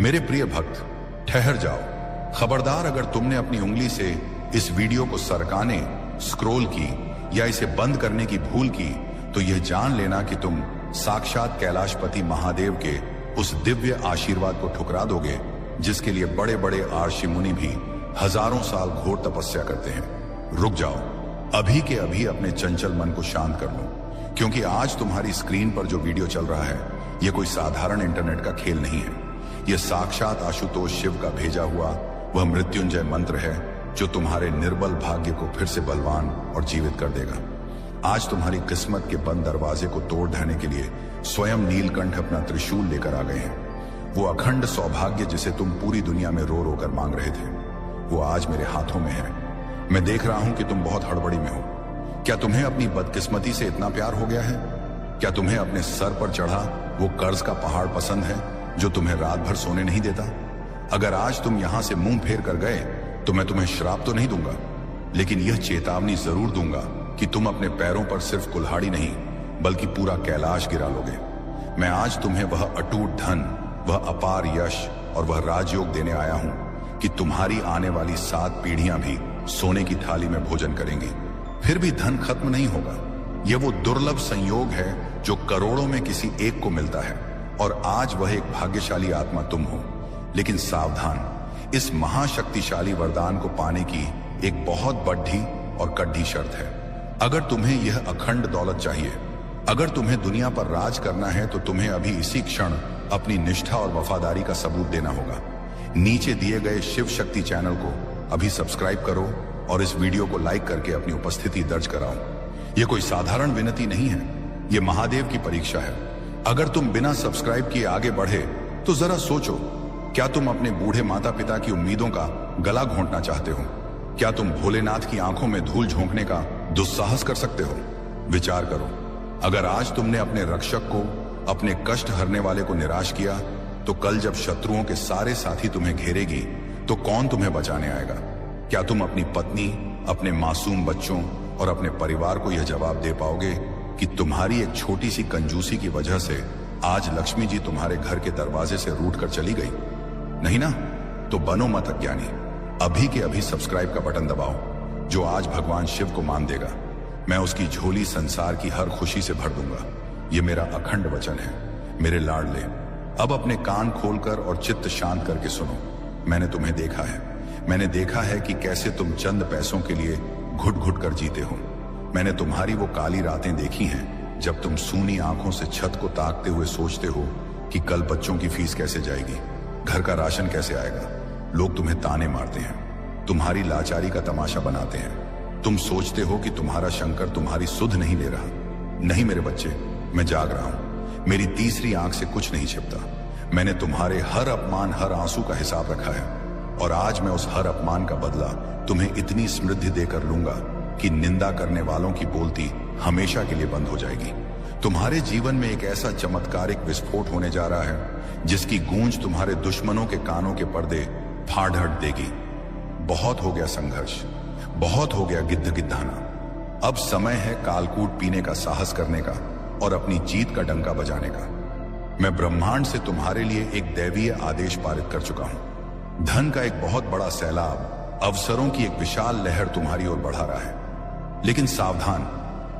मेरे प्रिय भक्त, ठहर जाओ। खबरदार, अगर तुमने अपनी उंगली से इस वीडियो को सरकाने, स्क्रॉल की या इसे बंद करने की भूल की तो यह जान लेना कि तुम साक्षात कैलाशपति महादेव के उस दिव्य आशीर्वाद को ठुकरा दोगे जिसके लिए बड़े बड़े आर्षि मुनि भी हजारों साल घोर तपस्या करते हैं। रुक जाओ, अभी के अभी अपने चंचल मन को शांत कर लो, क्योंकि आज तुम्हारी स्क्रीन पर जो वीडियो चल रहा है यह कोई साधारण इंटरनेट का खेल नहीं है। यह साक्षात आशुतोष शिव का भेजा हुआ वह मृत्युंजय मंत्र है जो तुम्हारे निर्बल भाग्य को फिर से बलवान और जीवित कर देगा। आज तुम्हारी किस्मत के बंद दरवाजे को तोड़ देने के लिए स्वयं नीलकंठ अपना त्रिशूल लेकर आ गए हैं। वो अखंड सौभाग्य जिसे तुम पूरी दुनिया में रो रो कर मांग रहे थे, वो आज मेरे हाथों में है। मैं देख रहा हूं कि तुम बहुत हड़बड़ी में हो। क्या तुम्हें अपनी बदकिस्मती से इतना प्यार हो गया है? क्या तुम्हें अपने सर पर चढ़ा वो कर्ज का पहाड़ पसंद है जो तुम्हें रात भर सोने नहीं देता? अगर आज तुम यहां से मुंह फेर कर गए तो मैं तुम्हें श्राप तो नहीं दूंगा, लेकिन यह चेतावनी जरूर दूंगा कि तुम अपने पैरों पर सिर्फ कुल्हाड़ी नहीं बल्कि पूरा कैलाश गिरा लोगे। मैं आज तुम्हें वह अटूट धन, वह अपार यश और वह राजयोग देने आया हूं कि तुम्हारी आने वाली 7 पीढ़ियां भी सोने की थाली में भोजन करेंगी। फिर भी धन खत्म नहीं होगा। यह वो दुर्लभ संयोग है जो करोड़ों में किसी एक को मिलता है, और आज वह एक भाग्यशाली आत्मा तुम हो। लेकिन सावधान, इस महाशक्तिशाली वरदान को पाने की एक बहुत बड़ी और कड़ी शर्त है। अगर तुम्हें यह अखंड दौलत चाहिए, अगर तुम्हें दुनिया पर राज करना है, तो तुम्हें अभी इसी क्षण अपनी निष्ठा और वफादारी का सबूत देना होगा। नीचे दिए गए शिव शक्ति चैनल को अभी सब्सक्राइब करो और इस वीडियो को लाइक करके अपनी उपस्थिति दर्ज कराओ। यह कोई साधारण विनती नहीं है, यह महादेव की परीक्षा है। अगर तुम बिना सब्सक्राइब किए आगे बढ़े तो जरा सोचो, क्या तुम अपने बूढ़े माता पिता की उम्मीदों का गला घोंटना चाहते हो? क्या तुम भोलेनाथ की आंखों में धूल झोंकने का दुस्साहस कर सकते हो? विचार करो, अगर आज तुमने अपने रक्षक को, अपने कष्ट हरने वाले को निराश किया, तो कल जब शत्रुओं के सारे साथी तुम्हें घेरेगी तो कौन तुम्हें बचाने आएगा? क्या तुम अपनी पत्नी, अपने मासूम बच्चों और अपने परिवार को यह जवाब दे पाओगे कि तुम्हारी एक छोटी सी कंजूसी की वजह से आज लक्ष्मी जी तुम्हारे घर के दरवाजे से रूठ कर चली गई? नहीं ना? तो बनो मत अज्ञानी, अभी के अभी सब्सक्राइब का बटन दबाओ। जो आज भगवान शिव को मान देगा, मैं उसकी झोली संसार की हर खुशी से भर दूंगा। यह मेरा अखंड वचन है। मेरे लाडले, अब अपने कान खोलकर और चित्त शांत करके सुनो। मैंने तुम्हें देखा है, मैंने देखा है कि कैसे तुम चंद पैसों के लिए घुट घुट कर जीते हो। मैंने तुम्हारी वो काली रातें देखी हैं जब तुम सूनी आंखों से छत को ताकते हुए सोचते हो कि कल बच्चों की फीस कैसे जाएगी, घर का राशन कैसे आएगा। लोग तुम्हें ताने मारते हैं, तुम्हारी लाचारी का तमाशा बनाते हैं। तुम सोचते हो कि तुम्हारा शंकर तुम्हारी सुध नहीं ले रहा। नहीं मेरे बच्चे, मैं जाग रहा हूं। मेरी तीसरी आंख से कुछ नहीं छिपता। मैंने तुम्हारे हर अपमान, हर आंसू का हिसाब रखा है, और आज मैं उस हर अपमान का बदला तुम्हें इतनी समृद्धि देकर लूंगा कि निंदा करने वालों की बोलती हमेशा के लिए बंद हो जाएगी। तुम्हारे जीवन में एक ऐसा चमत्कारिक विस्फोट होने जा रहा है जिसकी गूंज तुम्हारे दुश्मनों के कानों के पर्दे फाड़ हट देगी। बहुत हो गया संघर्ष, बहुत हो गया गिद्ध गिद्धाना। अब समय है कालकूट पीने का साहस करने का और अपनी जीत का डंका बजाने का। मैं ब्रह्मांड से तुम्हारे लिए एक दैवीय आदेश पारित कर चुका हूं। धन का एक बहुत बड़ा सैलाब, अवसरों की एक विशाल लहर तुम्हारी ओर बढ़ा रहा है। लेकिन सावधान,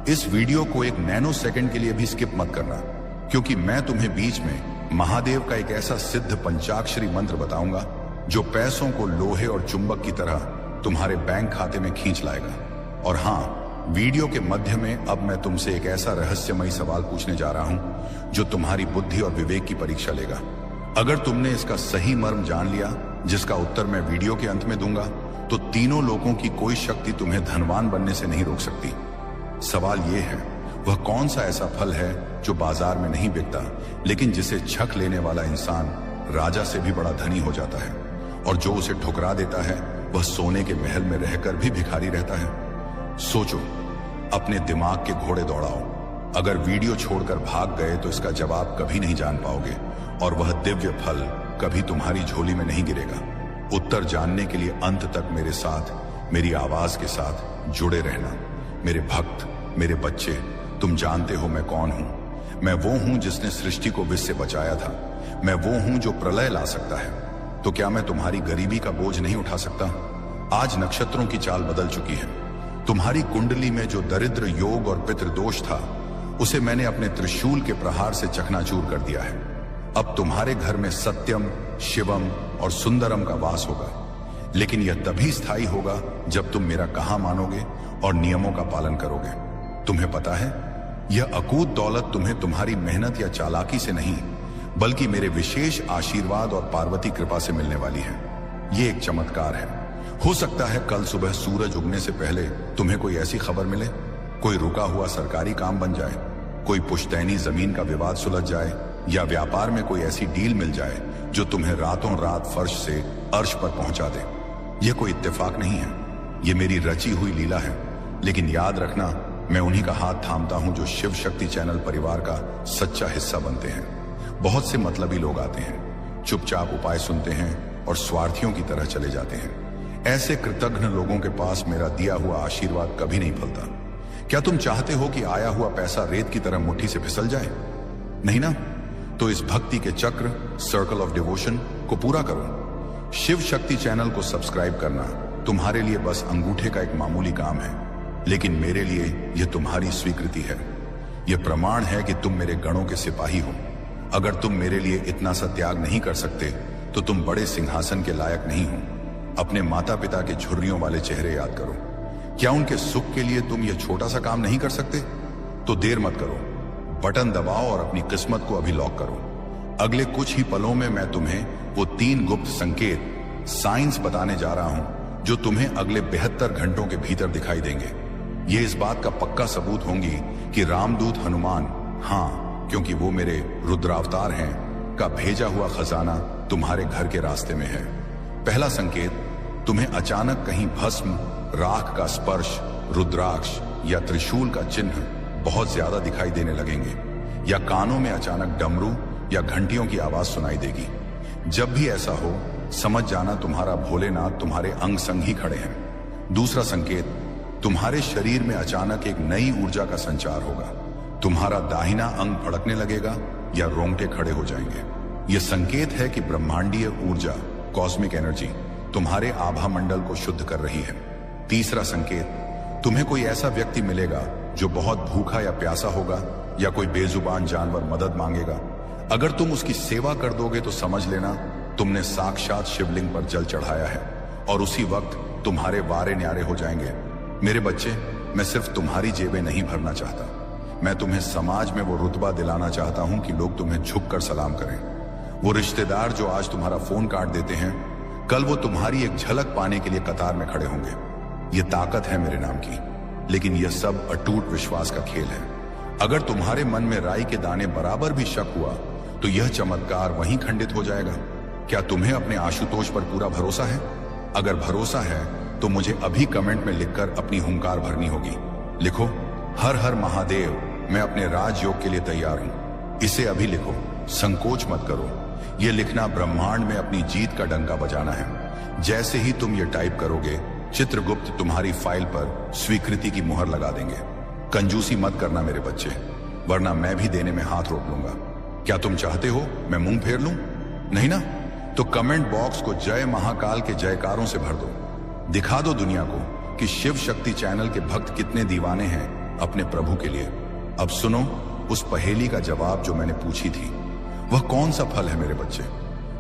इस वीडियो को एक नैनो सेकंड के लिए भी स्किप मत करना, क्योंकि मैं तुम्हें बीच में महादेव का एक ऐसा सिद्ध पंचाक्षरी मंत्र बताऊंगा जो पैसों को लोहे और चुंबक की तरह तुम्हारे बैंक खाते में खींच लाएगा। और हाँ, वीडियो के मध्य में अब मैं तुमसे एक ऐसा रहस्यमयी सवाल पूछने जा रहा हूं जो तुम्हारी बुद्धि और विवेक की परीक्षा लेगा। अगर तुमने इसका सही मर्म जान लिया, जिसका उत्तर मैं वीडियो के अंत में दूंगा, तो तीनों लोगों की कोई शक्ति तुम्हें धनवान बनने से नहीं रोक सकती। सवाल यह है, वह कौन सा ऐसा फल है जो बाजार में नहीं बिकता, लेकिन जिसे छक लेने वाला इंसान राजा से भी बड़ा धनी हो जाता है, और जो उसे ठुकरा देता है वह सोने के महल में रहकर भी भिखारी रहता है? सोचो, अपने दिमाग के घोड़े दौड़ाओ। अगर वीडियो छोड़कर भाग गए तो इसका जवाब कभी नहीं जान पाओगे, और वह दिव्य फल कभी तुम्हारी झोली में नहीं गिरेगा। उत्तर जानने के लिए अंत तक मेरे साथ, मेरी आवाज के साथ जुड़े रहना। मेरे भक्त, मेरे बच्चे, तुम जानते हो मैं कौन हूं। मैं वो हूं जिसने सृष्टि को विष से बचाया था। मैं वो हूं जो प्रलय ला सकता है। तो क्या मैं तुम्हारी गरीबी का बोझ नहीं उठा सकता? आज नक्षत्रों की चाल बदल चुकी है। तुम्हारी कुंडली में जो दरिद्र योग और पितृदोष था, उसे मैंने अपने त्रिशूल के प्रहार से चकनाचूर कर दिया है। अब तुम्हारे घर में सत्यम, शिवम और सुंदरम का वास होगा। लेकिन यह तभी स्थायी होगा जब तुम मेरा कहा मानोगे और नियमों का पालन करोगे। तुम्हें पता है, यह अकूत दौलत तुम्हें तुम्हारी मेहनत या चालाकी से नहीं, बल्कि मेरे विशेष आशीर्वाद और पार्वती कृपा से मिलने वाली है। यह एक चमत्कार है। हो सकता है कल सुबह सूरज उगने से पहले तुम्हें कोई ऐसी खबर मिले, कोई रुका हुआ सरकारी काम बन जाए, कोई पुश्तैनी जमीन का विवाद सुलझ जाए, या व्यापार में कोई ऐसी डील मिल जाए जो तुम्हें रातों रात फर्श से अर्श पर पहुंचा दे। यह कोई इत्तेफाक नहीं है, यह मेरी रची हुई लीला है। लेकिन याद रखना, मैं उन्हीं का हाथ थामता हूं जो शिव शक्ति चैनल परिवार का सच्चा हिस्सा बनते हैं। बहुत से मतलबी लोग आते हैं, चुपचाप उपाय सुनते हैं और स्वार्थियों की तरह चले जाते हैं। ऐसे कृतज्ञ लोगों के पास मेरा दिया हुआ आशीर्वाद कभी नहीं फलता। क्या तुम चाहते हो कि आया हुआ पैसा रेत की तरह मुट्ठी से फिसल जाए? नहीं ना? तो इस भक्ति के चक्र, सर्कल ऑफ डिवोशन को पूरा करो। शिव शक्ति चैनल को सब्सक्राइब करना तुम्हारे लिए बस अंगूठे का एक मामूली काम है, लेकिन मेरे लिए यह तुम्हारी स्वीकृति है। यह प्रमाण है कि तुम मेरे गणों के सिपाही हो। अगर तुम मेरे लिए इतना सा त्याग नहीं कर सकते तो तुम बड़े सिंहासन के लायक नहीं हो। अपने माता पिता के झुर्रियों वाले चेहरे याद करो। क्या उनके सुख के लिए तुम यह छोटा सा काम नहीं कर सकते? तो देर मत करो, बटन दबाओ और अपनी किस्मत को अभी लॉक करो। अगले कुछ ही पलों में मैं तुम्हें वो 3 गुप्त संकेत, साइंस बताने जा रहा हूं जो तुम्हें अगले 72 घंटों के भीतर दिखाई देंगे। ये इस बात का पक्का सबूत होंगी कि रामदूत हनुमान, हाँ क्योंकि वो मेरे रुद्रावतार हैं, का भेजा हुआ खजाना तुम्हारे घर के रास्ते में है। पहला संकेत, तुम्हें अचानक कहीं भस्म, राख का स्पर्श, रुद्राक्ष या त्रिशूल का चिन्ह बहुत ज्यादा दिखाई देने लगेंगे, या कानों में अचानक डमरू या घंटियों की आवाज सुनाई देगी। जब भी ऐसा हो, समझ जाना तुम्हारा भोलेनाथ तुम्हारे अंग संग ही खड़े हैं। दूसरा संकेत, तुम्हारे शरीर में अचानक एक नई ऊर्जा का संचार होगा। तुम्हारा दाहिना अंग फड़कने लगेगा या रोंगटे खड़े हो जाएंगे। यह संकेत है कि ब्रह्मांडीय ऊर्जा, कॉस्मिक एनर्जी तुम्हारे आभा मंडल को शुद्ध कर रही है। तीसरा संकेत, तुम्हें कोई ऐसा व्यक्ति मिलेगा जो बहुत भूखा या प्यासा होगा, या कोई बेजुबान जानवर मदद मांगेगा। अगर तुम उसकी सेवा कर दोगे तो समझ लेना तुमने साक्षात शिवलिंग पर जल चढ़ाया है, और उसी वक्त तुम्हारे वारे न्यारे हो जाएंगे। मेरे बच्चे, मैं सिर्फ तुम्हारी जेबें नहीं भरना चाहता, मैं तुम्हें समाज में वो रुतबा दिलाना चाहता हूं कि लोग तुम्हें झुककर सलाम करें। वो रिश्तेदार जो आज तुम्हारा फोन काट देते हैं, कल वो तुम्हारी एक झलक पाने के लिए कतार में खड़े होंगे। ये ताकत है मेरे नाम की, लेकिन यह सब अटूट विश्वास का खेल है। अगर तुम्हारे मन में राई के दाने बराबर भी शक हुआ तो यह चमत्कार वहीं खंडित हो जाएगा। क्या तुम्हें अपने आशुतोष पर पूरा भरोसा है? अगर भरोसा है तो मुझे अभी कमेंट में लिखकर अपनी हुंकार भरनी होगी। लिखो, हर हर महादेव, मैं अपने राजयोग के लिए तैयार हूं। इसे अभी लिखो, संकोच मत करो। यह लिखना ब्रह्मांड में अपनी जीत का डंका बजाना है। जैसे ही तुम ये टाइप करोगे, चित्रगुप्त तुम्हारी फाइल पर स्वीकृति की मुहर लगा देंगे। कंजूसी मत करना मेरे बच्चे, वरना मैं भी देने में हाथ रोक लूंगा। क्या तुम चाहते हो मैं मुंह फेर लूं? नहीं ना? तो कमेंट बॉक्स को जय महाकाल के जयकारों से भर दो। दिखा दो दुनिया को कि शिव शक्ति चैनल के भक्त कितने दीवाने हैं अपने प्रभु के लिए। अब सुनो उस पहेली का जवाब जो मैंने पूछी थी। वह कौन सा फल है मेरे बच्चे?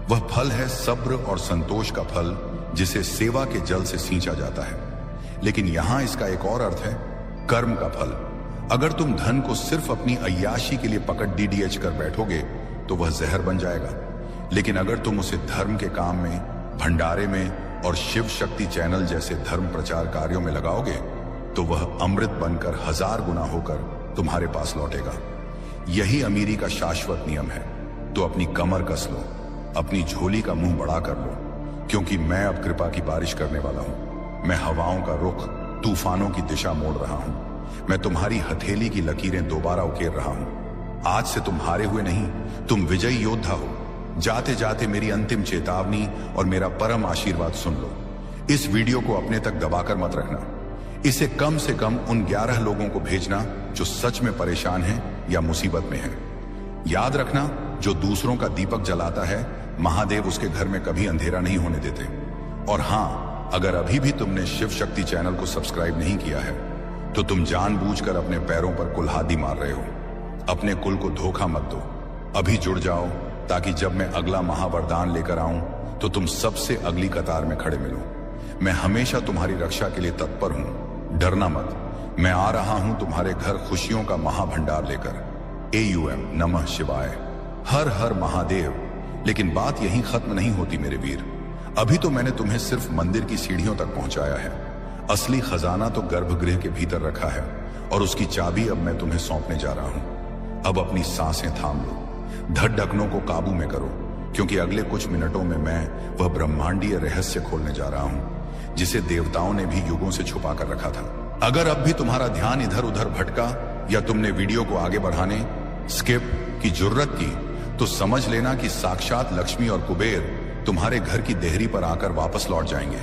वह फल है सब्र और संतोष का फल, जिसे सेवा के जल से सींचा जाता है। लेकिन यहां इसका एक और अर्थ है, कर्म का फल। अगर तुम धन को सिर्फ अपनी अय्याशी के लिए पकड़ DDH कर बैठोगे तो वह जहर बन जाएगा। लेकिन अगर तुम उसे धर्म के काम में, भंडारे में और शिव शक्ति चैनल जैसे धर्म प्रचार कार्यों में लगाओगे तो वह अमृत बनकर 1000 गुना होकर तुम्हारे पास लौटेगा। यही अमीरी का शाश्वत नियम है। तो अपनी कमर कस लो, अपनी झोली का मुंह बड़ा कर लो, क्योंकि मैं अब कृपा की बारिश करने वाला हूं। मैं हवाओं का रुख, तूफानों की दिशा मोड़ रहा हूं। मैं तुम्हारी हथेली की लकीरें दोबारा उकेर रहा हूं। आज से तुम हारे हुए नहीं, तुम विजयी योद्धा हो। जाते जाते मेरी अंतिम चेतावनी और मेरा परम आशीर्वाद सुन लो। इस वीडियो को अपने तक दबाकर मत रखना। इसे कम से कम उन 11 लोगों को भेजना जो सच में परेशान हैं या मुसीबत में हैं। याद रखना, जो दूसरों का दीपक जलाता है, महादेव उसके घर में कभी अंधेरा नहीं होने देते। और हाँ, अगर अभी भी तुमने शिव शक्ति चैनल को सब्सक्राइब नहीं किया है तो तुम जानबूझकर अपने पैरों पर कुल्हाड़ी मार रहे हो। अपने कुल को धोखा मत दो, अभी जुड़ जाओ, ताकि जब मैं अगला महावरदान लेकर आऊं तो तुम सबसे अगली कतार में खड़े मिलो। मैं हमेशा तुम्हारी रक्षा के लिए तत्पर हूं, डरना मत। मैं आ रहा हूं तुम्हारे घर खुशियों का महाभंडार लेकर। AUM नमः शिवाय, हर हर महादेव। लेकिन बात यहीं खत्म नहीं होती मेरे वीर। अभी तो मैंने तुम्हें सिर्फ मंदिर की सीढ़ियों तक पहुंचाया है। असली खजाना तो गर्भगृह के भीतर रखा है और उसकी चाबी अब मैं तुम्हें सौंपने जा रहा हूं। अब अपनी सांसें थाम लो, धड़कनों को काबू में करो, क्योंकि अगले कुछ मिनटों में मैं वह ब्रह्मांडीय रहस्य खोलने जा रहा हूं जिसे देवताओं ने भी युगों से छुपा कर रखा था। अगर अब भी तुम्हारा ध्यान इधर उधर भटका या तुमने वीडियो को आगे बढ़ाने, स्किप की जुर्रत की, तो समझ लेना कि साक्षात लक्ष्मी और कुबेर तुम्हारे घर की देहरी पर आकर वापस लौट जाएंगे।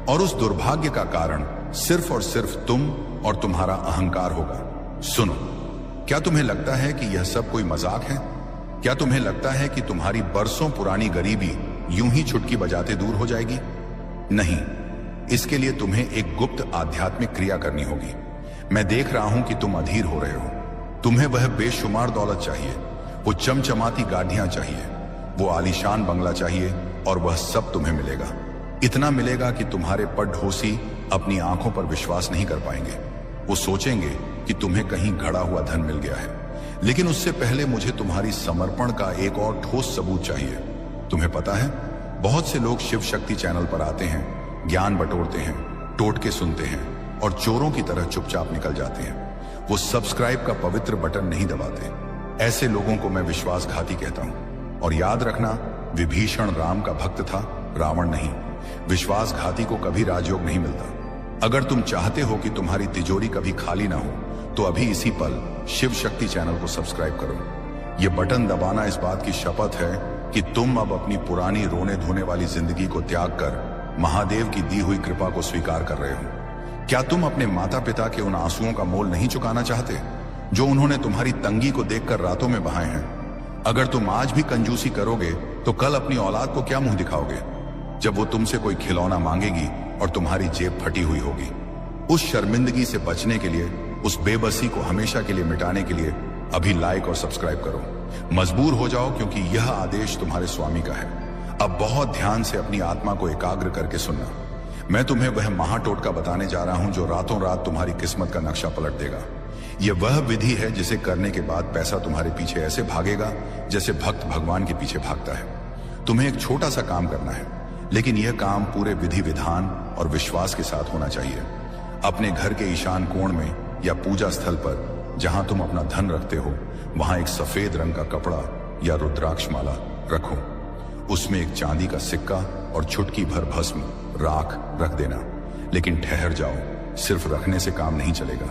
और उस दुर्भाग्य का कारण सिर्फ और सिर्फ तुम और तुम्हारा अहंकार होगा। सुनो, क्या तुम्हें लगता है कि यह सब कोई मजाक है? क्या तुम्हें लगता है कि तुम्हारी बरसों पुरानी गरीबी यूं ही चुटकी बजाते दूर हो जाएगी? नहीं, इसके लिए तुम्हें एक गुप्त आध्यात्मिक क्रिया करनी होगी। मैं देख रहा हूं कि तुम अधीर हो रहे हो। तुम्हें वह बेशुमार दौलत चाहिए, वो चमचमाती गाड़ियां चाहिए, वो आलीशान बंगला चाहिए, और वह सब तुम्हें मिलेगा। इतना मिलेगा कि तुम्हारे पड़ोसी अपनी आंखों पर विश्वास नहीं कर पाएंगे। वो सोचेंगे कि तुम्हें कहीं घड़ा हुआ धन मिल गया है। लेकिन उससे पहले मुझे तुम्हारी समर्पण का एक और ठोस सबूत चाहिए। तुम्हें पता है, बहुत से लोग शिव शक्ति चैनल पर आते हैं, ज्ञान बटोरते हैं, टोटके सुनते हैं और चोरों की तरह चुपचाप निकल जाते हैं। वो सब्सक्राइब का पवित्र बटन नहीं दबाते। ऐसे लोगों को मैं विश्वासघाती कहता हूं। और याद रखना, विभीषण राम का भक्त था, रावण नहीं। विश्वासघाती को कभी राजयोग नहीं मिलता। अगर तुम चाहते हो कि तुम्हारी तिजोरी कभी खाली ना हो तो अभी इसी पल शिव शक्ति चैनल को सब्सक्राइब करो। ये बटन दबाना इस बात की शपथ है कि तुम अब अपनी पुरानी रोने धोने वाली जिंदगी को त्याग कर महादेव की दी हुई कृपा को स्वीकार कर रहे हो। क्या तुम अपने माता पिता के उन आंसुओं का मोल नहीं चुकाना चाहते जो उन्होंने तुम्हारी तंगी को देखकर रातों में बहाए हैं? अगर तुम आज भी कंजूसी करोगे तो कल अपनी औलाद को क्या मुंह दिखाओगे जब वो तुमसे कोई खिलौना मांगेगी और तुम्हारी जेब फटी हुई होगी? उस शर्मिंदगी से बचने के लिए, उस बेबसी को हमेशा के लिए मिटाने के लिए अभी लाइक और सब्सक्राइब करो। मजबूर हो जाओ, क्योंकि यह आदेश तुम्हारे स्वामी का है। अब बहुत ध्यान से अपनी आत्मा को एकाग्र करके सुनना। मैं तुम्हें वह महाटोटका बताने जा रहा हूं जो रातों रात तुम्हारी किस्मत का नक्शा पलट देगा। यह वह विधि है जिसे करने के बाद पैसा तुम्हारे पीछे ऐसे भागेगा जैसे भक्त भगवान के पीछे भागता है। तुम्हें एक छोटा सा काम करना है, लेकिन यह काम पूरे विधि विधान और विश्वास के साथ होना चाहिए। अपने घर के ईशान कोण में या पूजा स्थल पर जहां तुम अपना धन रखते हो, वहां एक सफेद रंग का कपड़ा या रुद्राक्ष माला रखो। उसमें एक चांदी का सिक्का और चुटकी भर भस्म राख रख देना। लेकिन ठहर जाओ, सिर्फ रखने से काम नहीं चलेगा।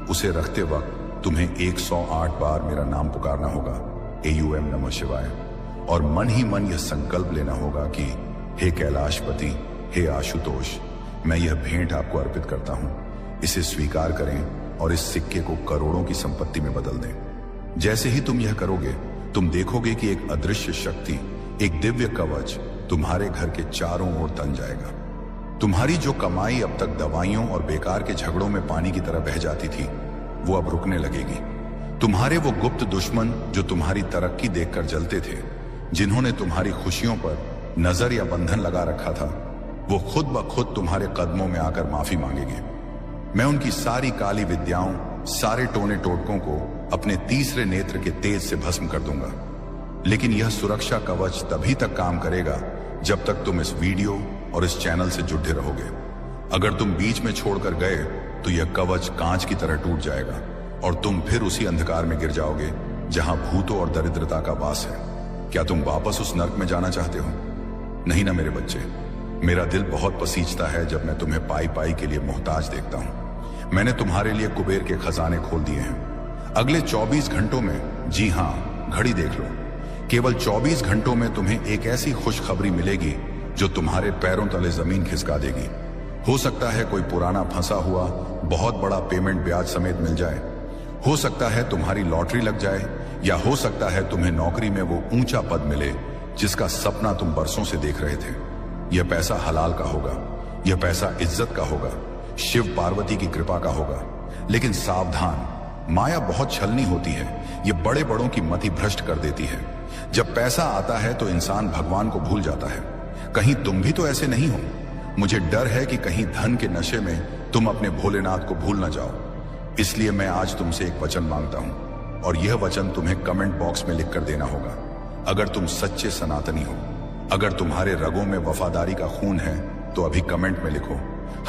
उसे रखते वक्त तुम्हें 108 बार मेरा नाम पुकारना होगा, AUM नमः शिवाय। और मन ही मन यह संकल्प लेना होगा कि हे कैलाशपति, हे आशुतोष, मैं यह भेंट आपको अर्पित करता हूं। इसे स्वीकार करें और इस सिक्के को करोड़ों की संपत्ति में बदल दें। जैसे ही तुम यह करोगे, तुम देखोगे कि एक अदृश्य शक्ति, एक दिव्य कवच तुम्हारे घर के चारों ओर तन जाएगा। तुम्हारी जो कमाई अब तक दवाइयों और बेकार के झगड़ों में पानी की तरह बह जाती थी, वो अब रुकने लगेगी। तुम्हारे वो गुप्त दुश्मन जो तुम्हारी तरक्की देखकर जलते थे, जिन्होंने तुम्हारी खुशियों पर नजर या बंधन लगा रखा था, वो खुद ब खुद तुम्हारे कदमों में आकर माफी मांगेंगे। मैं उनकी सारी काली विद्याओं, सारे टोने टोटकों को अपने तीसरे नेत्र के तेज से भस्म कर दूंगा। लेकिन यह सुरक्षा कवच तभी तक काम करेगा जब तक तुम इस वीडियो और इस चैनल से जुड़े रहोगे। अगर तुम बीच में छोड़कर गए तो यह कवच कांच की तरह टूट जाएगा और तुम फिर उसी अंधकार में गिर जाओगे जहां भूतों और दरिद्रता का वास है। क्या तुम वापस उस नर्क में जाना चाहते हो? नहीं ना मेरे बच्चे। मेरा दिल बहुत पसीजता है जब मैं तुम्हें पाई पाई के लिए मोहताज देखता हूं। मैंने तुम्हारे लिए कुबेर के खजाने खोल दिए हैं। अगले 24 घंटों में, जी हां, घड़ी देख लो, केवल 24 घंटों में तुम्हें एक ऐसी खुशखबरी मिलेगी जो तुम्हारे पैरों तले जमीन खिसका देगी। हो सकता है कोई पुराना फंसा हुआ बहुत बड़ा पेमेंट ब्याज समेत मिल जाए। हो सकता है तुम्हारी लॉटरी लग जाए या हो सकता है तुम्हें नौकरी में वो ऊंचा पद मिले जिसका सपना तुम बरसों से देख रहे थे। यह पैसा हलाल का होगा, यह पैसा इज्जत का होगा, शिव पार्वती की कृपा का होगा। लेकिन सावधान, माया बहुत छलनी होती है, ये बड़े बड़ों की मति भ्रष्ट कर देती है। जब पैसा आता है तो इंसान भगवान को भूल जाता है। कहीं तुम भी तो ऐसे नहीं हो? मुझे डर है कि कहीं धन के नशे में तुम अपने भोलेनाथ को भूल ना जाओ। इसलिए मैं आज तुमसे एक वचन मांगता हूं, और यह वचन तुम्हें कमेंट बॉक्स में लिखकर देना होगा। अगर तुम सच्चे सनातनी हो, अगर तुम्हारे रगों में वफादारी का खून है, तो अभी कमेंट में लिखो,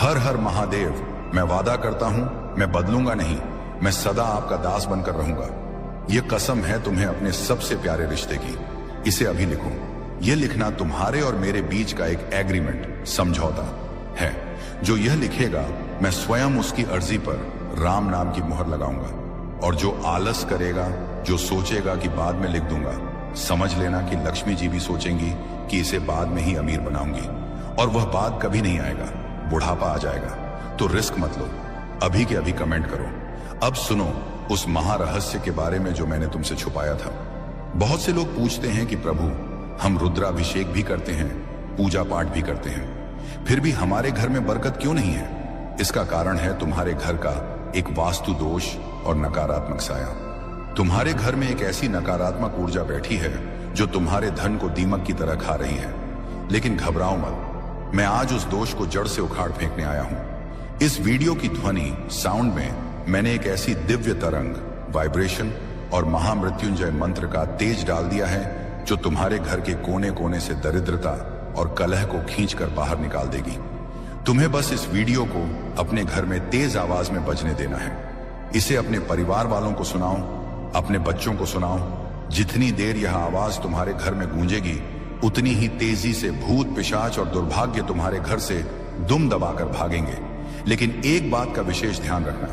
हर हर महादेव। मैं वादा करता हूं, मैं बदलूंगा नहीं, मैं सदा आपका दास बनकर रहूंगा। यह कसम है तुम्हें अपने सबसे प्यारे रिश्ते की। इसे अभी लिखो। यह लिखना तुम्हारे और मेरे बीच का एक एग्रीमेंट, समझौता है। जो यह लिखेगा, मैं स्वयं उसकी अर्जी पर राम नाम की मुहर लगाऊंगा। और जो आलस करेगा, जो सोचेगा कि बाद में लिख दूंगा, समझ लेना कि लक्ष्मी जी भी सोचेंगी कि इसे बाद में ही अमीर बनाऊंगी, और वह बाद कभी नहीं आएगा, बुढ़ापा आ जाएगा। तो रिस्क मत लो, अभी के अभी कमेंट करो। अब सुनो उस महारहस्य के बारे में जो मैंने तुमसे छुपाया था। बहुत से लोग पूछते हैं कि प्रभु, हम रुद्राभिषेक भी करते हैं, पूजा पाठ भी करते हैं, फिर भी हमारे घर में बरकत क्यों नहीं है? इसका कारण है तुम्हारे घर का एक वास्तु दोष और नकारात्मक साया। तुम्हारे घर में एक ऐसी नकारात्मक ऊर्जा बैठी है जो तुम्हारे धन को दीमक की तरह खा रही है। लेकिन घबराओ मत, मैं आज उस दोष को जड़ से उखाड़ फेंकने आया हूं। इस वीडियो की ध्वनि साउंड में मैंने एक ऐसी दिव्य तरंग, वाइब्रेशन और महामृत्युंजय मंत्र का तेज डाल दिया है जो तुम्हारे घर के कोने कोने से दरिद्रता और कलह को खींचकर बाहर निकाल देगी। तुम्हें बस इस वीडियो को अपने घर में तेज आवाज में बजने देना है। इसे अपने परिवार वालों को सुनाओ, अपने बच्चों को सुनाओ। जितनी देर यह आवाज तुम्हारे घर में गूंजेगी, उतनी ही तेजी से भूत, पिशाच और दुर्भाग्य तुम्हारे घर से दुम दबाकर भागेंगे। लेकिन एक बात का विशेष ध्यान रखना,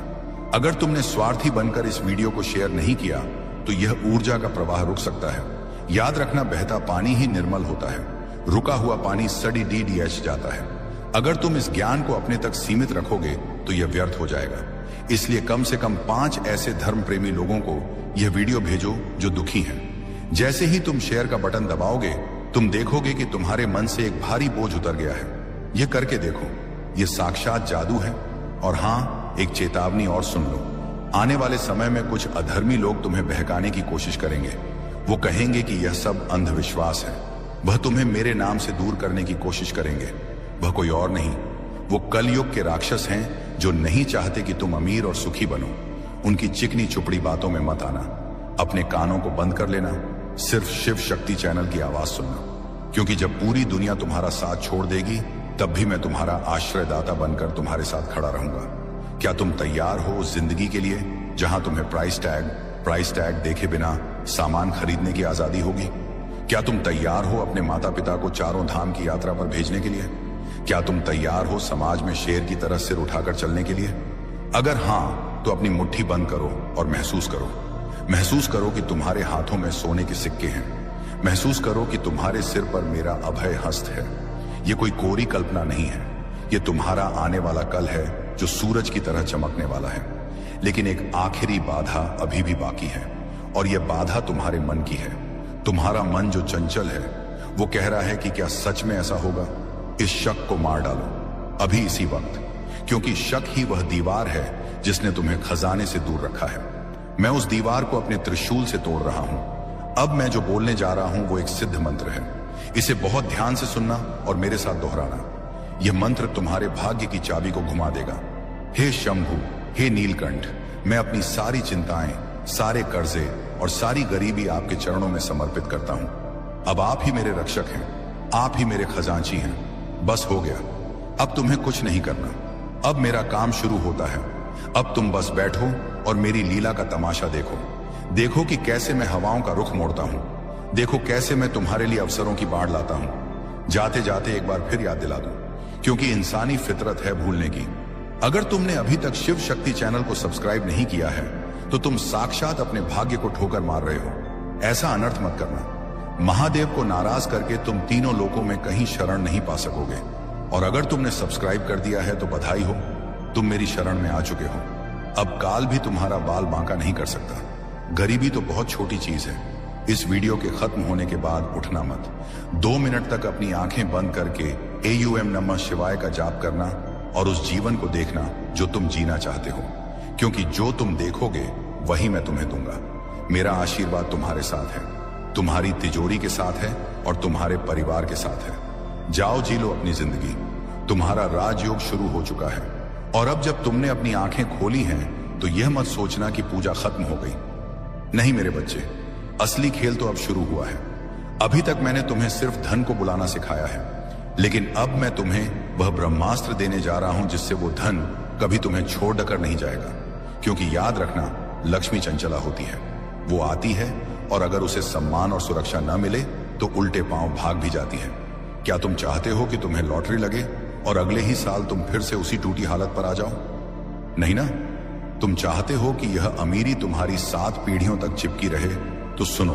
अगर तुमने स्वार्थी बनकर इस वीडियो को शेयर नहीं किया तो यह ऊर्जा का प्रवाह रुक सकता है। याद रखना, बहता पानी ही निर्मल होता है, रुका हुआ पानी सड़ी DDH जाता है। अगर तुम इस ज्ञान को अपने तक सीमित रखोगे तो यह व्यर्थ हो जाएगा। इसलिए कम से कम 5 ऐसे धर्म प्रेमी लोगों को यह वीडियो भेजो जो दुखी हैं। जैसे ही तुम शेयर का बटन दबाओगे, तुम देखोगे कि तुम्हारे मन से एक भारी बोझ उतर गया है। यह करके देखो, यह साक्षात जादू है। और हाँ, एक चेतावनी और सुन लो, आने वाले समय में कुछ अधर्मी लोग तुम्हें बहकाने की कोशिश करेंगे। वो कहेंगे कि यह सब अंधविश्वास है। वह तुम्हें मेरे नाम से दूर करने की कोशिश करेंगे। वह कोई और नहीं, वो कलयुग के राक्षस हैं जो नहीं चाहते कि तुम अमीर और सुखी बनो। उनकी चिकनी चुपड़ी बातों में मत आना। अपने कानों को बंद कर लेना, सिर्फ शिव शक्ति चैनल की आवाज सुनना। क्योंकि जब पूरी दुनिया तुम्हारा साथ छोड़ देगी, तब भी मैं तुम्हारा आश्रयदाता बनकर तुम्हारे साथ खड़ा रहूंगा। क्या तुम तैयार हो उस जिंदगी के लिए जहां तुम्हें प्राइस टैग देखे बिना सामान खरीदने की आजादी होगी? क्या तुम तैयार हो अपने माता पिता को चारों धाम की यात्रा पर भेजने के लिए? क्या तुम तैयार हो समाज में शेर की तरह सिर उठाकर चलने के लिए? अगर हां, तो अपनी मुट्ठी बंद करो और महसूस करो कि तुम्हारे हाथों में सोने के सिक्के हैं। महसूस करो कि तुम्हारे सिर पर मेरा अभय हस्त है। यह कोई कोरी कल्पना नहीं है, यह तुम्हारा आने वाला कल है जो सूरज की तरह चमकने वाला है। लेकिन एक आखिरी बाधा अभी भी बाकी है, और यह बाधा तुम्हारे मन की है। तुम्हारा मन जो चंचल है, वो कह रहा है कि क्या सच में ऐसा होगा? इस शक को मार डालो अभी इसी वक्त, क्योंकि शक ही वह दीवार है जिसने तुम्हें खजाने से दूर रखा है। मैं उस दीवार को अपने त्रिशूल से तोड़ रहा हूं। अब मैं जो बोलने जा रहा हूं वो एक सिद्ध मंत्र है। इसे बहुत ध्यान से सुनना और मेरे साथ दोहराना। यह मंत्र तुम्हारे भाग्य की चाबी को घुमा देगा। हे शंभु, हे नीलकंठ, मैं अपनी सारी चिंताएं, सारे कर्जे और सारी गरीबी आपके चरणों में समर्पित करता हूं। अब आप ही मेरे रक्षक हैं, आप ही मेरे खजांची हैं। बस हो गया, अब तुम्हें कुछ नहीं करना। अब मेरा काम शुरू होता है। अब तुम बस बैठो और मेरी लीला का तमाशा देखो। देखो कि कैसे मैं हवाओं का रुख मोड़ता हूं। देखो कैसे मैं तुम्हारे लिए अवसरों की बाढ़ लाता हूं। जाते जाते एक बार फिर याद दिला दूं, क्योंकि इंसानी फितरत है भूलने की। अगर तुमने अभी तक शिव शक्ति चैनल को सब्सक्राइब नहीं किया है, तो तुम साक्षात अपने भाग्य को ठोकर मार रहे हो। ऐसा अनर्थ मत करना। महादेव को नाराज करके तुम तीनों लोकों में कहीं शरण नहीं पा सकोगे। और अगर तुमने सब्सक्राइब कर दिया है तो बधाई हो, तुम मेरी शरण में आ चुके हो। अब काल भी तुम्हारा बाल बांका नहीं कर सकता। गरीबी तो बहुत छोटी चीज है। इस वीडियो के खत्म होने के बाद उठना मत। 2 मिनट तक अपनी आंखें बंद करके AUM नमः शिवाय का जाप करना और उस जीवन को देखना जो तुम जीना चाहते हो, क्योंकि जो तुम देखोगे वही मैं तुम्हें दूंगा। मेरा आशीर्वाद तुम्हारे साथ है, तुम्हारी तिजोरी के साथ है और तुम्हारे परिवार के साथ है। जाओ जी लो अपनी जिंदगी। तुम्हारा राजयोग शुरू हो चुका है। और अब जब तुमने अपनी आंखें खोली हैं तो यह मत सोचना कि पूजा खत्म हो गई। नहीं मेरे बच्चे, असली खेल तो अब शुरू हुआ है। अभी तक मैंने तुम्हें सिर्फ धन को बुलाना सिखाया है, लेकिन अब मैं तुम्हें वह ब्रह्मास्त्र देने जा रहा हूं जिससे वो धन कभी तुम्हें छोड़ कर नहीं जाएगा। क्योंकि याद रखना, लक्ष्मी चंचला होती है। वो आती है और अगर उसे सम्मान और सुरक्षा न मिले तो उल्टे पांव भाग भी जाती है। क्या तुम चाहते हो कि तुम्हें लॉटरी लगे और अगले ही साल तुम फिर से उसी टूटी हालत पर आ जाओ? नहीं ना। तुम चाहते हो कि यह अमीरी तुम्हारी 7 पीढ़ियों तक चिपकी रहे। तो सुनो,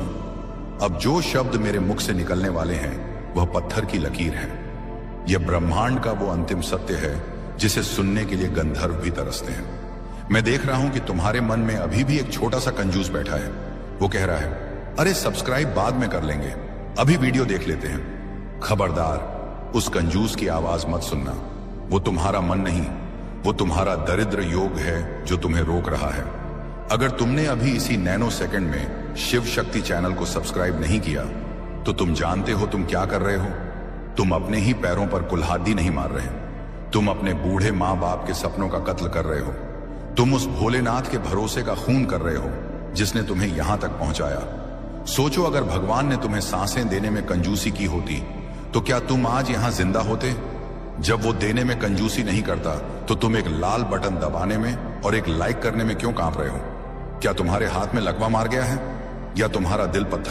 अब जो शब्द मेरे मुख से निकलने वाले हैं वह पत्थर की लकीर है। यह ब्रह्मांड का वो अंतिम सत्य है जिसे सुनने के लिए गंधर्व भी तरसते हैं। मैं देख रहा हूं कि तुम्हारे मन में अभी भी एक छोटा सा कंजूस बैठा है। वो कह रहा है, अरे सब्सक्राइब बाद में कर लेंगे, अभी वीडियो देख लेते हैं। खबरदार, उस कंजूस की आवाज मत सुनना। वो तुम्हारा मन नहीं, वो तुम्हारा दरिद्र योग है जो तुम्हें रोक रहा है। अगर तुमने अभी इसी नैनो सेकंड में शिव शक्ति चैनल को सब्सक्राइब नहीं किया तो तुम जानते हो तुम क्या कर रहे हो। तुम अपने ही पैरों पर कुल्हाड़ी नहीं मार रहे, तुम अपने बूढ़े माँ बाप के सपनों का कत्ल कर रहे हो। तुम उस भोलेनाथ के भरोसे का खून कर रहे हो जिसने तुम्हें यहां तक पहुंचाया। सोचो, अगर भगवान ने तुम्हें सांसें देने में कंजूसी की होती तो क्या तुम आज यहां जिंदा होते? जब वो देने में कंजूसी नहीं करता तो तुम एक लाल बटन दबाने में और एक लाइक करने में क्यों कांप रहे हो? क्या तुम्हारे हाथ में लकवा मार गया है या तुम्हारा दिल पत्थर